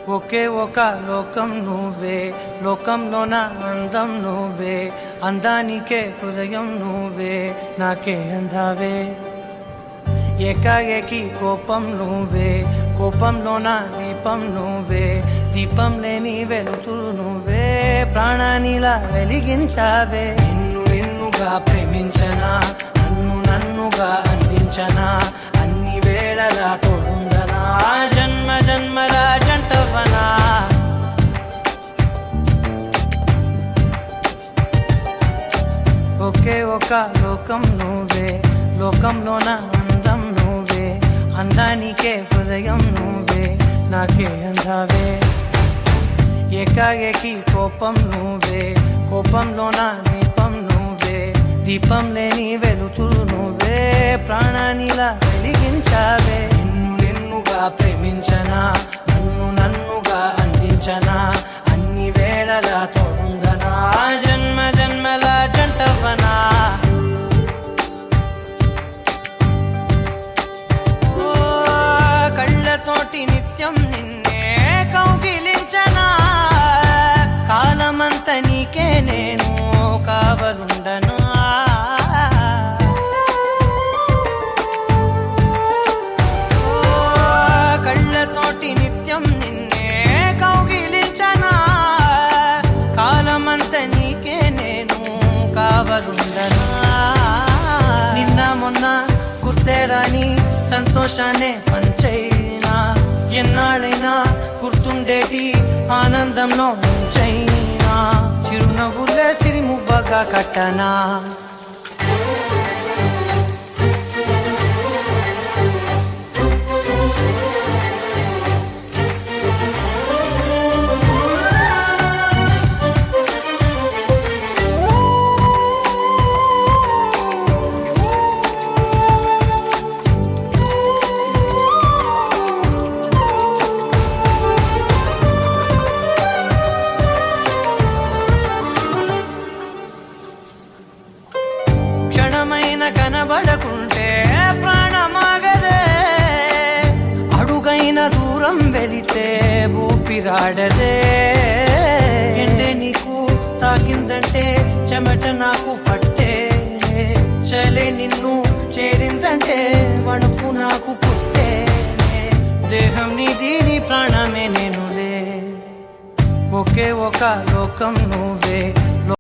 ఒకే ఒక లోకం నువ్వే, లోకంలోన అందం నువ్వే, అందానికే హృదయం నువ్వే, నాకే అందావే. ఏకాఏకి కోపం నువ్వే, కోపంలోన దీపం నువ్వే, దీపం లేని వెలుతురు నువ్వే, ప్రాణానిలా వెలిగించావే. నిన్నుగా ప్రేమించనా, నన్నుగా అందించనా, అన్ని వేళలా తోడుందనా, జన్మ జన్మల జంటవనా. ఒకే ఒక లోకం నువ్వే, లోకంలోన అందం నువ్వే, అందానికే హృదయం నువ్వే, నాకే అందావే. ఏకాఏకి కోపం నువ్వే, కోపంలోన దీపం నువ్వే, దీపం లేని వెలుతురు నువ్వే, ప్రాణానిలా వెలిగించావే. నిన్నుగా ప్రేమించనా, నన్నుగా అందించనా, అన్ని వేళలా తోడుందనా, జన్మ జన్మల జంటవనా. కళ్ళతోటి నిత్యం నిన్నే కౌగిలించనా, కాలమంత నీకే నేను కావలుండనా. కళ్ళతోటి నిత్యం నిన్నే కౌగిలించనా, కాలమంత నీకే నేను కావలుండనా. నిన్న మొన్న గుర్తేరాని సంతోషాన్ని పంచైనా, ఎన్నాళ్ళైనా గుర్తుండేటి ఆనందంలో ముంచైనా, చిరునవ్వులే సిరిమువ్వగా కట్టనా. క్షణమైన కనబడకుంటే ప్రాణమాగదే, అడుగైన దూరం వెళితే ఊపిరాడదే. ఎండే నీకు తాకిందంటే చెమట నాకు పట్టే, చలే నిన్ను చేరిందంటే వణుకు నాకు పుట్టే, దేహం నీది నీ ప్రాణమే నేనులే. ఒకే ఒక లోకం నువ్వే,